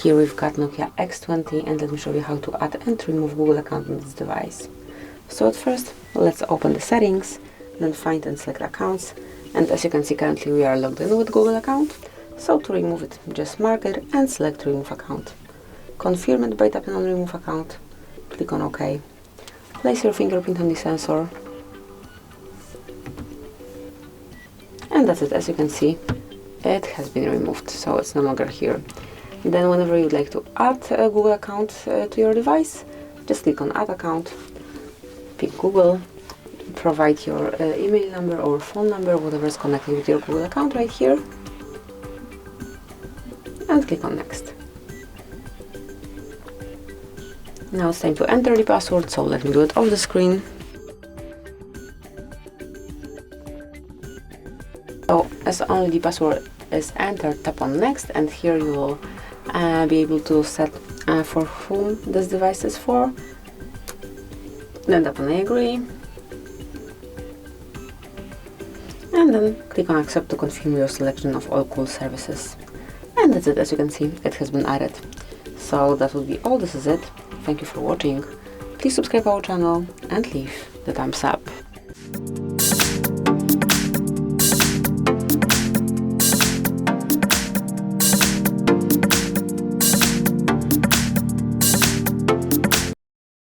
Here we've got Nokia X20, and let me show you how to add and remove Google account on this device. So at first, let's open the settings, then find and select accounts, and as you can see currently we are logged in with Google account, so to remove it, just mark it and select remove account. Confirm it by tapping on remove account, click on OK. Place your fingerprint on the sensor, and that's it. As you can see, it has been removed, so it's no longer here. Then whenever you'd like to add a Google account to your device, just click on add account, pick Google, provide your email number or phone number, whatever is connected with your Google account right here, and click on next. Now it's time to enter the password, so let me do it off the screen. So as only the password is entered, tap on next, and here you will be able to set for whom this device is for. Then tap on I agree, and then click on accept to confirm your selection of all cool services. And that's it. As you can see, it has been added. So that will be all. This is it. Thank you for watching. Please subscribe our channel and leave the thumbs up.